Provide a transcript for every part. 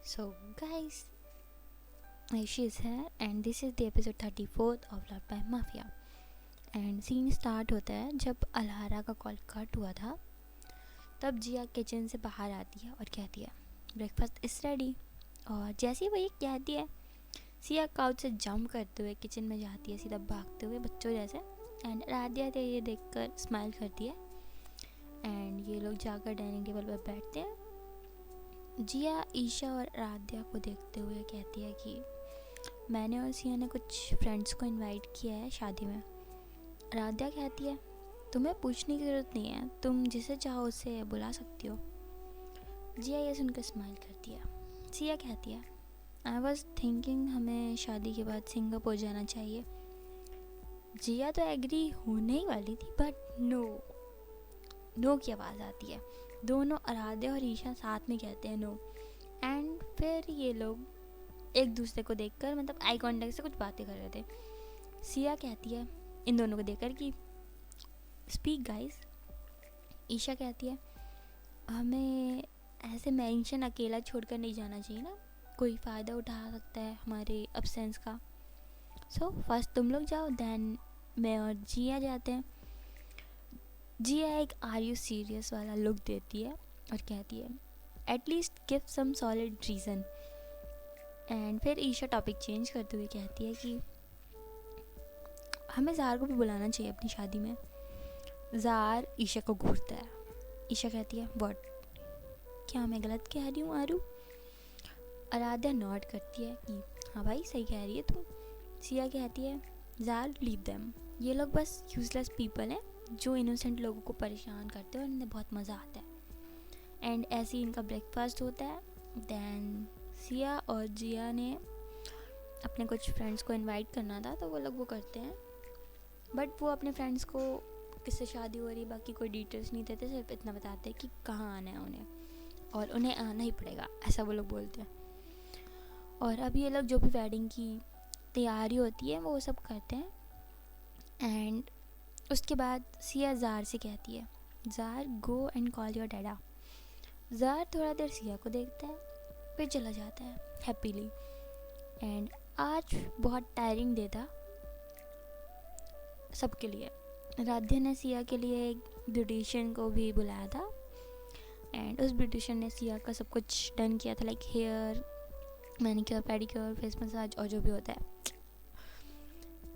So, guys, Aishi is here, and this is the episode 34th of Love by Mafia. And scene start होता है जब अल्हारा का call cut हुआ था। तब जिया किचन से बाहर आती है और कहती है ब्रेकफास्ट इज़ रेडी। और जैसे ही वो ये कहती है, सिया काउच से जंप करते हुए किचन में जाती है, सीधा भागते हुए बच्चों जैसे। एंड राधिया तो ये देखकर स्माइल करती है। एंड ये लोग जाकर डाइनिंग टेबल पर बैठते हैं। जिया ईशा और राधिया को देखते हुए कहती है कि मैंने और सिया ने कुछ फ्रेंड्स को इनवाइट किया है शादी में। राधिया कहती है तुम्हें पूछने की ज़रूरत नहीं है, तुम जिसे चाहो उसे बुला सकती हो। जिया ये सुनकर स्माइल करती है। सिया कहती है आई वॉज थिंकिंग हमें शादी के बाद सिंगापुर जाना चाहिए। जिया तो एग्री होने ही वाली थी, बट नो की आवाज़ आती है। दोनों राधिया और ईशा साथ में कहते हैं नो। एंड फिर ये लोग एक दूसरे को देखकर मतलब आई कांटेक्ट से कुछ बातें कर रहे थे। सिया कहती है इन दोनों को देखकर कि स्पीक गाइस। ईशा कहती है हमें ऐसे मेंशन अकेला छोड़कर नहीं जाना चाहिए ना, कोई फ़ायदा उठा सकता है हमारे अब्सेंस का। सो फर्स्ट तुम लोग जाओ, देन मैं और जिया जाते हैं। जिया एक आर यू सीरियस वाला लुक देती है और कहती है at least give some solid reason. And फिर ईशा टॉपिक चेंज करते हुए कहती है कि हमें ज़ार को भी बुलाना चाहिए अपनी शादी में। ज़ार ईशा को घूरता है। ईशा कहती है व्हाट, क्या मैं गलत कह रही हूँ आरू? आराध्या नॉट करती है कि हाँ भाई सही कह रही है तू। सिया कहती है ज़ार लीव देम, ये लोग बस यूजलेस पीपल हैं जो इनोसेंट लोगों को परेशान करते हैं और इन्हें बहुत मज़ा आता है। एंड ऐसे ही इनका ब्रेकफास्ट होता है। दैन सिया और जिया ने अपने कुछ फ्रेंड्स को इनवाइट करना था, तो वो लोग वो करते हैं। बट वो अपने फ्रेंड्स को किससे शादी हो रही बाकी कोई डिटेल्स नहीं देते, सिर्फ इतना बताते हैं कि कहाँ आना है उन्हें और उन्हें आना ही पड़ेगा, ऐसा वो लोग बोलते हैं। और अब ये लोग जो भी वेडिंग की तैयारी होती है वो सब करते हैं। एंड उसके बाद सिया ज़ार से कहती है ज़ार गो एंड कॉल योर डैडा। ज़ार थोड़ा देर सिया को देखता है फिर चला जाता है हैप्पीली। एंड आज बहुत टायरिंग डे था सबके लिए। राध्या ने सिया के लिए एक ब्यूटिशियन को भी बुलाया था। एंड उस ब्यूटिशियन ने सिया का सब कुछ डन किया था, like hair, manicure, pedicure, face massage और जो भी होता है।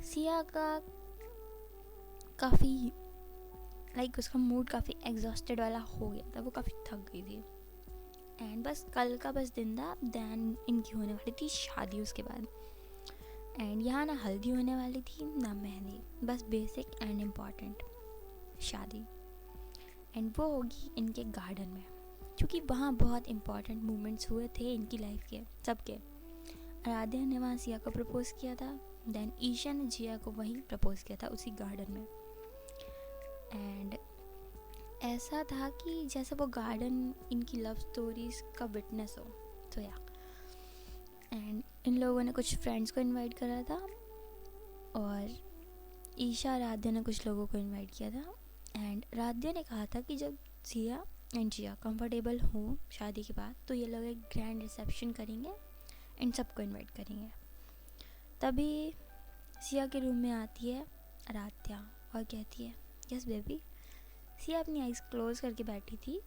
सिया का काफ़ी लाइक उसका मूड काफ़ी एग्जॉस्टेड वाला हो गया था, वो काफ़ी थक गई थी। एंड बस कल का बस दिन था, दैन इनकी होने वाली थी शादी उसके बाद। एंड यहाँ ना हल्दी होने वाली थी ना मेहंदी, बस बेसिक एंड इम्पॉर्टेंट शादी। एंड वो होगी इनके गार्डन में, क्योंकि वहाँ बहुत इम्पॉर्टेंट मोमेंट्स हुए थे इनकी लाइफ के सबके। राधिया ने वहाँ सिया को प्रपोज़ किया था, दैन ईशा ने जिया को वहीं प्रपोज़ किया था उसी गार्डन में। एंड ऐसा था कि जैसे वो गार्डन इनकी लव स्टोरीज का विटनेस हो। तो या एंड इन लोगों ने कुछ फ्रेंड्स को इनवाइट करा था और ईशा राध्या ने कुछ लोगों को इनवाइट किया था। एंड राध्या ने कहा था कि जब सिया एंड जिया कंफर्टेबल हो शादी के बाद तो ये लोग एक ग्रैंड रिसेप्शन करेंगे एंड सबको इनवाइट करेंगे। तभी सिया के रूम में आती है राध्या और कहती है यस बेबी। सिया अपनी आइज़ क्लोज करके बैठी थी,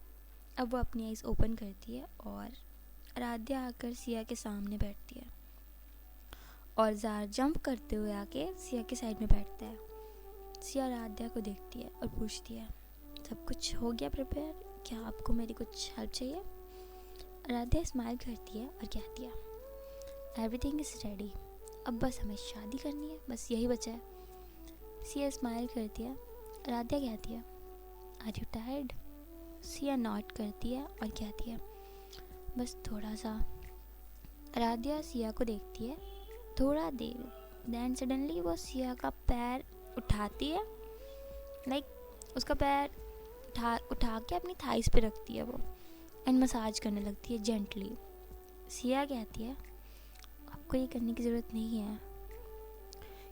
अब वो अपनी आइज़ ओपन करती है और राध्या आकर सिया के सामने बैठती है और ज़ार जंप करते हुए आके सिया के साइड में बैठता है। सिया राध्या को देखती है और पूछती है सब कुछ हो गया प्रिपेयर, क्या आपको मेरी कुछ हेल्प चाहिए? राध्या स्माइल करती है और कहती है एवरीथिंग इज़ रेडी, अब बस हमें शादी करनी है, बस यही बचा है। सिया स्माइल करती है। राध्या कहती है are you tired? Siya nod करती है और कहती है बस थोड़ा सा। राध्या सिया को देखती है थोड़ा देर, दैन सडनली वो सिया का पैर उठाती है, लाइक उसका पैर उठा के अपनी थाइस पे रखती है वो एंड मसाज करने लगती है जेंटली। सिया कहती है आपको ये करने की ज़रूरत नहीं है,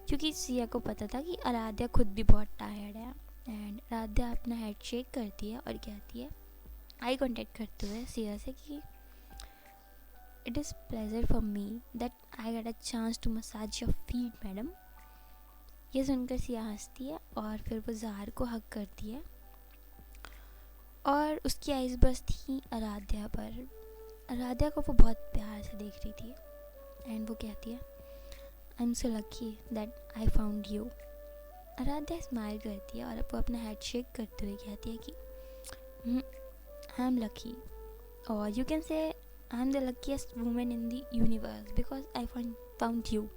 क्योंकि सिया को पता था कि आराध्या खुद भी बहुत टायर्ड है। एंड राध्या अपना हेड शेक करती है और कहती है आई कांटेक्ट करते हुए सिया से कि it is pleasure for me that I get a chance to massage your feet madam. ये सुनकर सिया हंसती है और फिर वो ज़ाहर को हक करती है और उसकी आइज़ बस थी आराध्या पर। आराध्या को वो बहुत प्यार से देख रही थी एंड वो कहती है I am so lucky that I found you. Aaradhya smile करती है और वो अपना हेड शेक करते हुए कहती है कि आई एम लकी और you can say I am the luckiest woman in the universe because I found you.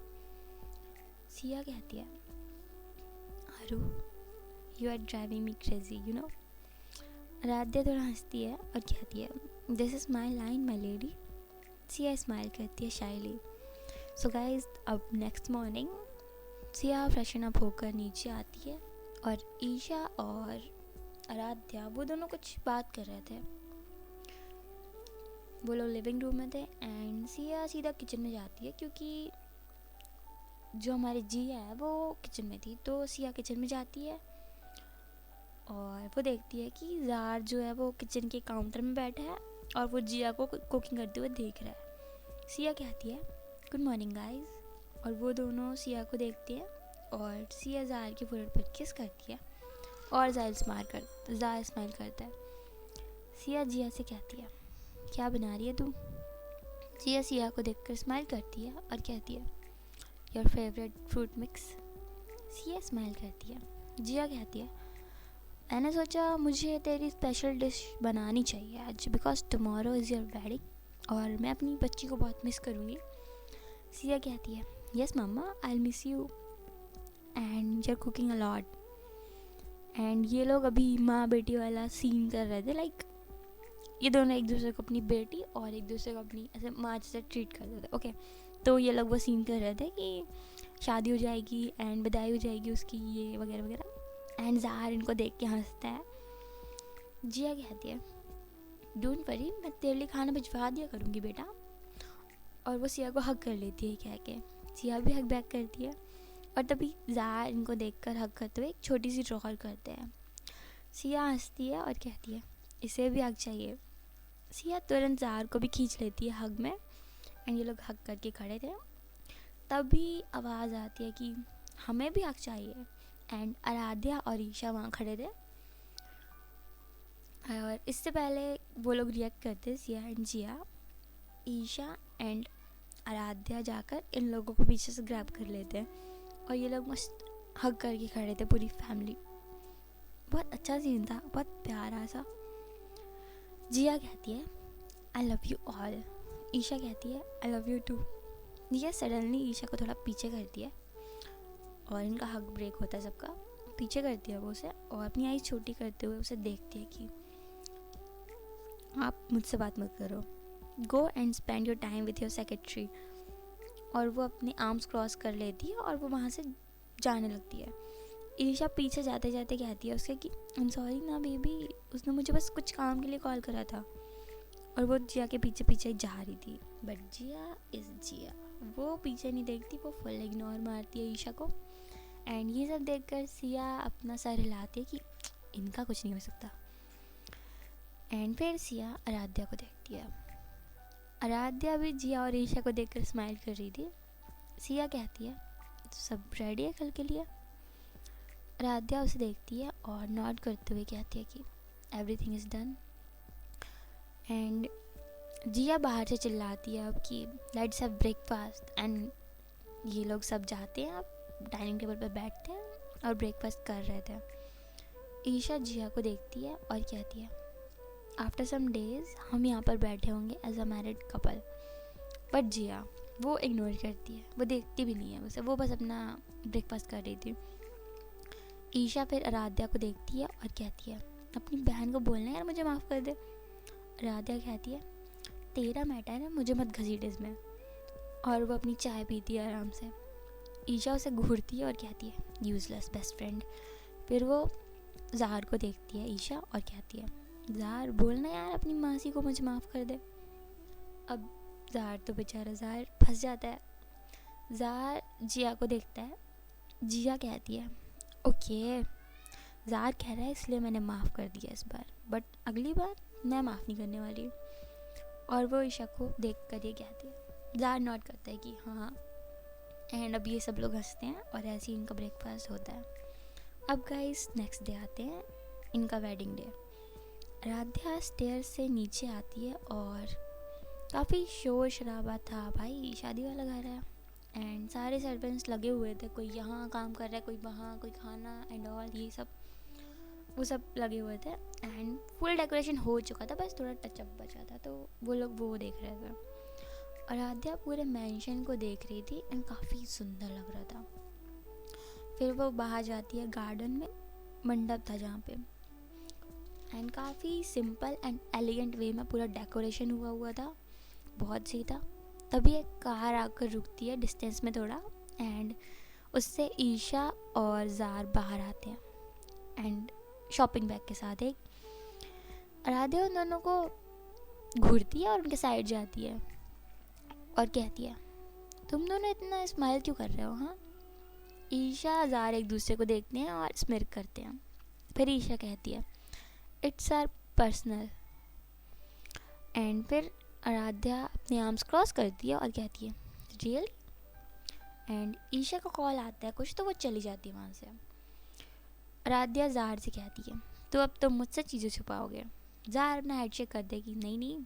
Siya कहती है Aaru you are driving me crazy you know. Aaradhya थोड़ा हंसती है और कहती है this is my line my lady. Siya smile करती है शाइली। सो गाइज अब next morning Siya freshen up होकर नीचे आती है और ईशा और आराध्या वो दोनों कुछ बात कर रहे थे। वो लोग लिविंग रूम में थे एंड सिया सीधा किचन में जाती है क्योंकि जो हमारी जिया है वो किचन में थी। तो सिया किचन में जाती है और वो देखती है कि ज़ार जो है वो किचन के काउंटर में बैठा है और वो जिया को कुकिंग करते हुए देख रहा है। सिया कहती है गुड मॉर्निंग गाइस और वो दोनों सिया को देखते हैं और सिया ज़ार के फोrehead पर किस करती है और ज़ार स्माइल करता है। सिया जिया से कहती है क्या बना रही है तू। जिया सिया को देखकर स्माइल करती है और कहती है your favourite fruit mix. Siya smile करती है। जिया कहती है मैंने सोचा मुझे तेरी स्पेशल डिश बनानी चाहिए आज because tomorrow is your wedding और मैं अपनी बच्ची को बहुत मिस करूँगी। सिया कहती है yes mamma I miss you and your cooking a lot. And ये लोग अभी माँ बेटी वाला सीन कर रहे थे लाइक ये दोनों एक दूसरे को अपनी बेटी और एक दूसरे को अपनी ऐसे माँ जैसे ट्रीट करते थे। ओके तो ये लोग वो सीन कर रहे थे कि शादी हो जाएगी एंड बधाई हो जाएगी उसकी ये वगैरह वगैरह एंड ज़ाहर इनको देख के हंसता है। जिया कहती है डोंट वरी मैं तेरे लिए खाना भिजवा दिया करूँगी बेटा और वो सिया को हक कर लेती है कह के। सिया भी हक बैक करती है और तभी ज़ाहर इनको देखकर हक करते हुए एक छोटी सी ड्रॉर करते हैं। सिया हंसती है और कहती है इसे भी हक चाहिए। सिया तुरंत ज़ाहर को भी खींच लेती है हग में एंड ये लोग हक करके खड़े थे। तभी आवाज़ आती है कि हमें भी हक चाहिए एंड आराध्या और ईशा वहाँ खड़े थे और इससे पहले वो लोग रिएक्ट करते सिया एंड जिया ईशा एंड आराध्या जाकर इन लोगों को पीछे से ग्रैब कर लेते हैं और ये लोग मस्त हग करके खड़े थे पूरी फैमिली। बहुत अच्छा सीन था बहुत प्यारा सा। जिया कहती है I love you all. Isha कहती है I love you too. Jiya suddenly Isha को थोड़ा पीछे करती है और इनका हग ब्रेक होता है सबका। पीछे करती है वो उसे और अपनी आईज छोटी करते हुए उसे देखती है कि आप मुझसे बात मत करो go and spend your time with your secretary. और वो अपने आर्म्स क्रॉस कर लेती है और वो वहाँ से जाने लगती है। ईशा पीछे जाते जाते कहती है उसके कि आई एम सॉरी ना बेबी उसने मुझे बस कुछ काम के लिए कॉल करा था और वो जिया के पीछे पीछे जा रही थी। बट जिया इज़ जिया वो पीछे नहीं देखती वो फुल इग्नोर मारती है ईशा को एंड ये सब देखकर सिया अपना सर हिलाती है कि इनका कुछ नहीं हो सकता। एंड फिर सिया आराध्या को देखती है। आराध्या भी जिया और ईशा को देखकर स्माइल कर रही थी। सिया कहती है सब रेडी है कल के लिए। आराध्या उसे देखती है और नॉड करते हुए कहती है कि एवरीथिंग इज़ डन। एंड जिया बाहर से चिल्लाती है अब कि लेट्स हैव ब्रेकफास्ट एंड ये लोग सब जाते हैं अब डाइनिंग टेबल पर बैठते हैं और ब्रेकफास्ट कर रहे थे। ईशा जिया को देखती है और कहती है आफ्टर सम डेज हम यहाँ पर बैठे होंगे as a married couple. But Jiya वो इग्नोर करती है वो देखती भी नहीं है उसे वो बस अपना ब्रेकफास्ट कर रही थी। ईशा फिर आराध्या को देखती है और कहती है अपनी बहन को बोलना यार मुझे माफ़ कर दे। आराध्या कहती है तेरा मैटर है मुझे मत घसीट इसमें और वो अपनी चाय पीती है आराम से। ईशा उसे घूरती है और कहती है यूजलेस बेस्ट फ्रेंड। फिर वो ज़ाहर को देखती है ईशा और कहती है ज़ाहर बोलना यार अपनी मासी को मुझे माफ़ कर दे। अब ज़ाहर तो बेचारा ज़ाहर फंस जाता है। ज़ाहर जिया को देखता है। जिया कहती है ओके ज़ाहर कह रहा है इसलिए मैंने माफ़ कर दिया इस बार बट अगली बार मैं माफ़ नहीं करने वाली। और वो ईशा को देख कर ये कहती है, ज़ार नोट करता है कि हाँ। एंड अब ये सब लोग हंसते हैं और ऐसे ही इनका ब्रेकफास्ट होता है। अब गाइस नेक्स्ट डे आते हैं, इनका वेडिंग डे। आराध्या स्टेयर से नीचे आती है और काफ़ी शोर शराबा था, भाई शादी वाला घर है। एंड सारे सर्वेंट्स लगे हुए थे, कोई यहाँ काम कर रहा है, कोई वहाँ, कोई खाना एंड ऑल, ये सब वो सब लगे हुए थे। एंड फुल डेकोरेशन हो चुका था, बस थोड़ा टचअप बचा था, तो वो लोग वो देख रहे थे। आराध्या पूरे मैंशन को देख रही थी एंड काफ़ी सुंदर लग रहा था। फिर वो बाहर जाती है, गार्डन में मंडप था जहाँ पे, एंड काफ़ी सिंपल एंड एलिगेंट वे में पूरा डेकोरेशन हुआ था, बहुत सही था। तभी एक कार आकर रुकती है डिस्टेंस में थोड़ा, एंड उससे ईशा और ज़ार बाहर आते हैं एंड शॉपिंग बैग के साथ। एक आराध्या उन दोनों को घूरती है और उनके साइड जाती है और कहती है, तुम दोनों इतना स्माइल क्यों कर रहे हो? हाँ। ईशा ज़ार एक दूसरे को देखते हैं और स्मिर्क करते हैं। फिर ईशा कहती है, इट्स आर पर्सनल। एंड फिर आराध्या अपने आर्म्स क्रॉस करती है और कहती है, रियली? एंड ईशा का कॉल आता है कुछ, तो वो चली जाती है वहाँ से। आराध्या ज़ार से कहती है, तो अब तुम मुझसे चीज़ें छुपाओगे? ज़ार अपना हेड शेक कर देगी, नहीं नहीं।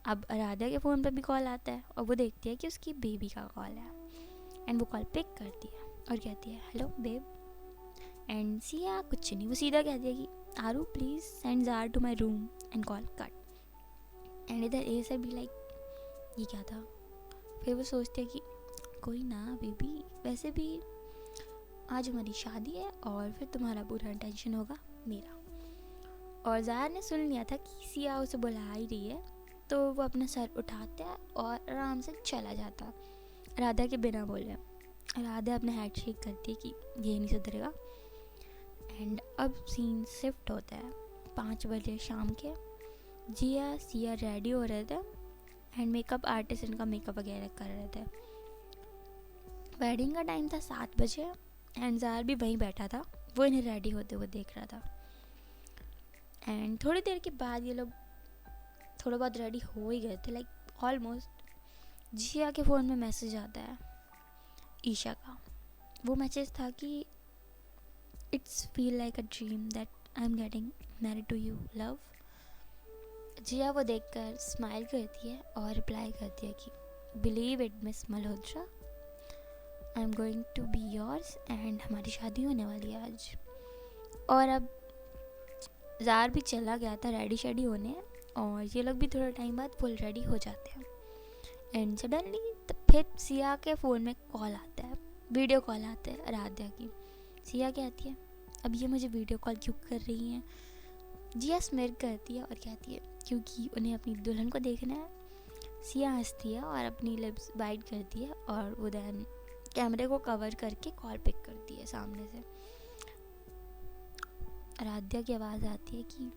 अब आराध्या के फ़ोन पर भी कॉल आता है और वो देखती है कि उसकी बेबी का कॉल है। एंड वो कॉल पिक करती है और कहती है, हेलो बेब। एंड सिया कुछ नहीं, वो सीधा कहती है कि आरू प्लीज़ सेंड ज़ार to my room and call cut. And इधर ए से भी लाइक ये क्या था। फिर वो सोचती है कि कोई ना बेबी, वैसे भी आज हमारी शादी है और फिर तुम्हारा पूरा टेंशन होगा मेरा। और ज़ार ने सुन लिया था कि सिया उसे बुला ही रही है, तो वो अपना सर उठाता है और आराम से चला जाता, राधा के बिना बोले। राधा अपने हेड शेक करती है कि ये नहीं सुधरेगा। एंड अब सीन शिफ्ट होता है 5 बजे शाम के। जिया सिया रेडी हो रहे थे एंड मेकअप आर्टिस्ट इनका मेकअप वगैरह कर रहे थे। वेडिंग का टाइम था 7 बजे एंड ज़ार भी वहीं बैठा था, वो इन्हें रेडी होते हुए देख रहा था। एंड थोड़ी देर के बाद ये लोग थोड़ा बहुत रेडी हो ही गए थे, लाइक ऑलमोस्ट। जिया के फ़ोन में मैसेज आता है ईशा का। वो मैसेज था कि it's feel like a dream that I am getting married to you love. Jiya वो देखकर स्माइल करती है और रिप्लाई करती है कि believe it miss Malhotra, I am going to be yours and हमारी शादी होने वाली है आज। और अब ज़ार भी चला गया था रेडी शेडी होने और ये लोग भी थोड़ा टाइम बाद फुल रेडी हो जाते हैं। एंड सडनली फिर सिया के फ़ोन में कॉल आता है, वीडियो कॉल आता है आराध्या की। सिया कहती है, अब ये मुझे वीडियो कॉल क्यों कर रही हैं? जिया स्मिर्क करती है और कहती है, क्योंकि उन्हें अपनी दुल्हन को देखना है। सिया हंसती है और अपनी लिप्स बाइट करती है और वो दैन कैमरे को कवर करके कॉल पिक करती है सामने से। आराध्या की आवाज़ आती है कि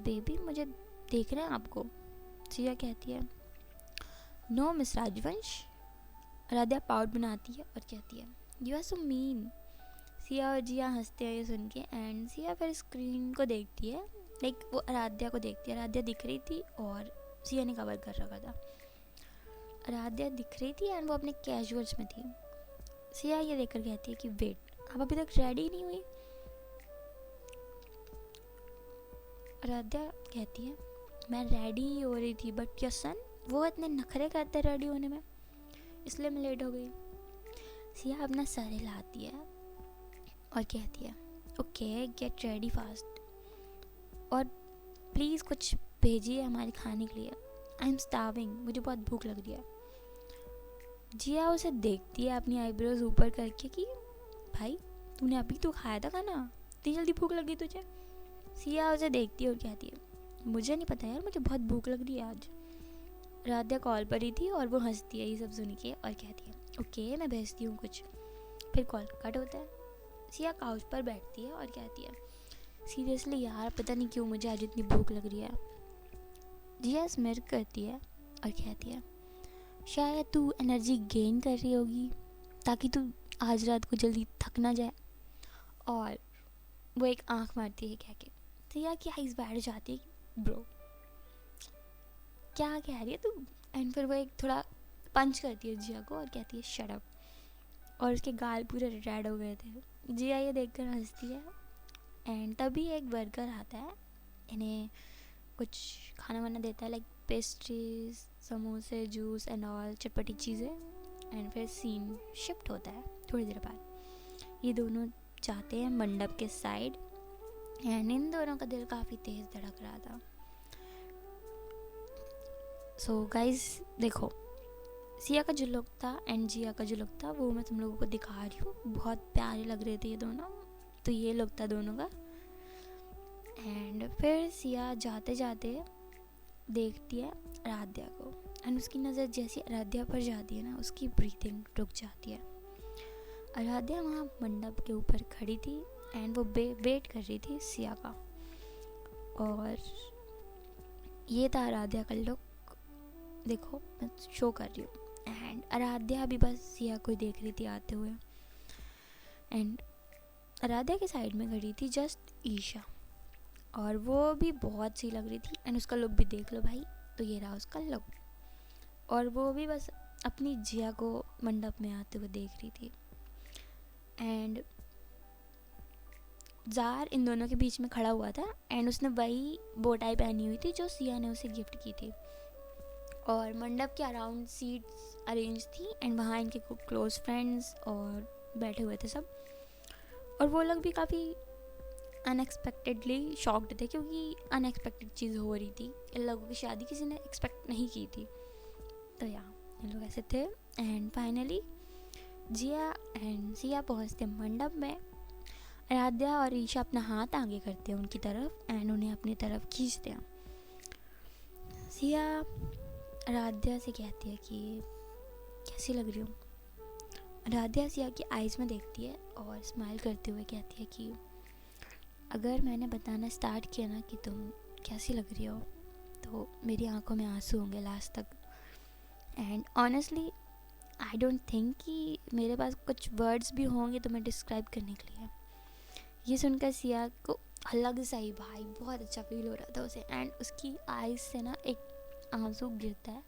बेबी मुझे देख रहे हैं आपको। सिया कहती है, नो मिस राजवंश। आराध्या पाउट बनाती है और कहती है, you are so mean. Siya और जिया हंसते हैं ये सुन के। एंड सिया फिर स्क्रीन को देखती है, लाइक वो आराध्या को देखती है। आराध्या दिख रही थी और सिया ने कवर कर रखा था। आराध्या दिख रही थी एंड वो अपने कैजुअल्स में थी। सिया ये देखकर कहती है कि वेट, आप अभी तक रेडी नहीं हुई? आराध्या कहती है, मैं रेडी ही हो रही थी बट योर सन, वो इतने नखरे करते रेडी होने में, इसलिए मैं लेट हो गई। सिया अपना सर हिलाती है और कहती है, ओके गेट रेडी फास्ट और प्लीज़ कुछ भेजिए हमारे खाने के लिए, आई एम स्टार्विंग, मुझे बहुत भूख लग रही है। जिया उसे देखती है अपनी आईब्रोज ऊपर करके कि भाई तूने अभी तो खाया था खाना, इतनी जल्दी भूख लगी तुझे? सिया उसे देखती है और कहती है, मुझे नहीं पता यार, मुझे बहुत भूख लग रही है आज। राध्या कॉल पर ही थी और वो हंसती है ये सब सुन के और कहती है, ओके मैं भेजती हूँ कुछ। फिर कॉल कट होता है। सिया काउच पर बैठती है और कहती है, सीरियसली यार पता नहीं क्यों मुझे आज इतनी भूख लग रही है। जिया स्मिर्क करती है और कहती है, शायद तू एनर्जी गेन कर रही होगी ताकि तू आज रात को जल्दी थक ना जाए। और वो एक आंख मारती है कह के। सिया की आइज़ बैठ जाती है, ब्रो क्या कह रही है तू। एंड फिर वो एक थोड़ा पंच करती है जिया को और कहती है शट अप, और उसके गाल पूरे रेड हो गए थे। जिया ये देखकर हंसती है। एंड तभी एक वर्कर आता है, इन्हें कुछ खाना वाना देता है, लाइक पेस्ट्रीज, समोसे, जूस एंड ऑल, चटपटी चीज़ें। एंड फिर सीन शिफ्ट होता है थोड़ी देर बाद। ये दोनों जाते हैं मंडप के साइड, एंड इन दोनों का दिल काफ़ी तेज़ धड़क रहा था। सो गाइस देखो, सिया का जो लुक था एंड जिया का जो लुक था वो मैं तुम लोगों को दिखा रही हूँ। बहुत प्यारे लग रहे थे ये दोनों। तो ये लुक था दोनों का। एंड फिर सिया जाते जाते देखती है आराध्या को, एंड उसकी नज़र जैसे आराध्या पर जाती है ना, उसकी ब्रीथिंग रुक जाती है। आराध्या वहाँ मंडप के ऊपर खड़ी थी एंड वो वेट कर रही थी सिया का। और ये था आराध्या का लुक, देखो मैं शो कर रही हूँ। एंड आराध्या भी बस सिया को देख रही थी आते हुए। एंड आराध्या के साइड में खड़ी थी जस्ट ईशा, और वो भी बहुत सी लग रही थी। एंड उसका लुक भी देख लो भाई, तो ये रहा उसका लुक। और वो भी बस अपनी जिया को मंडप में आते हुए देख रही थी। एंड जार इन दोनों के बीच में खड़ा हुआ था, एंड उसने वही बोटाई पहनी हुई थी जो सिया ने उसे गिफ्ट की थी। और मंडप के अराउंड सीट्स अरेंज थी, एंड वहाँ इनके क्लोज फ्रेंड्स और बैठे हुए थे सब। और वो लोग भी काफ़ी अनएक्सपेक्टेडली शॉक्ड थे, क्योंकि अनएक्सपेक्टेड चीज़ हो रही थी। इन लोगों की शादी किसी ने एक्सपेक्ट नहीं की थी। तो इन लोग ऐसे थे। And finally Jiya and Siya पहुँचते मंडप में। आराध्या और ईशा अपना हाथ आगे करते हैं उनकी तरफ, एंड उन्हें अपनी तरफ खींचते हैं। सिया आराध्या से कहती है कि कैसी लग रही हूँ। आराध्या सिया की आइज़ में देखती है और स्माइल करते हुए कहती है कि अगर मैंने बताना स्टार्ट किया ना कि तुम कैसी लग रही हो, तो मेरी आंखों में आंसू होंगे लास्ट तक। And honestly I don't think कि मेरे पास कुछ वर्ड्स भी होंगे तुम्हें डिस्क्राइब करने के लिए। ये सुनकर सिया को अलग सा ही भाई बहुत अच्छा फील हो रहा था उसे। एंड उसकी आइज़ से ना एक आंसू गिरता है,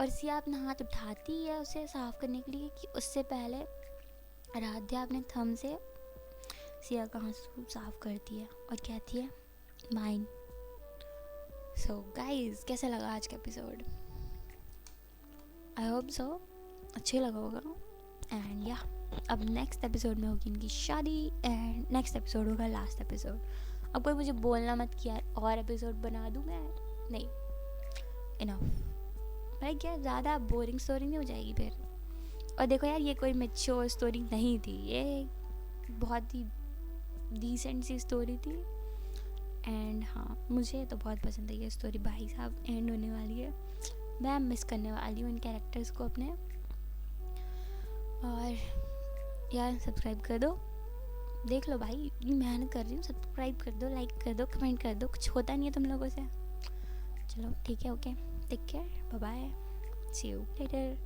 और सिया अपना हाथ उठाती है उसे साफ़ करने के लिए कि उससे पहले आराध्या अपने थंब से सिया का आंसू साफ करती है और कहती है माइन। सो गाइज कैसा लगा आज का एपिसोड? आई होप सो अच्छे लगा होगा। एंड या अब नेक्स्ट एपिसोड में होगी इनकी शादी, एंड नेक्स्ट एपिसोड होगा लास्ट एपिसोड। अब कोई मुझे बोलना मत कि यार और एपिसोड बना दूँ मैं, नहीं, इनफ भाई। क्या ज़्यादा बोरिंग स्टोरी नहीं हो जाएगी फिर। और देखो यार, ये कोई मैच्योर स्टोरी नहीं थी, ये बहुत ही डिसेंट सी स्टोरी थी। एंड हाँ, मुझे तो बहुत पसंद है ये स्टोरी। भाई साहब एंड होने वाली है, मैं मिस करने वाली हूँ इन कैरेक्टर्स को अपने। और यार सब्सक्राइब कर दो, देख लो भाई इतनी मेहनत कर रही हूँ। सब्सक्राइब कर दो, लाइक कर दो, कमेंट कर दो, कुछ होता नहीं है तुम लोगों से। चलो ठीक है, okay, take care, bye bye, see you letter.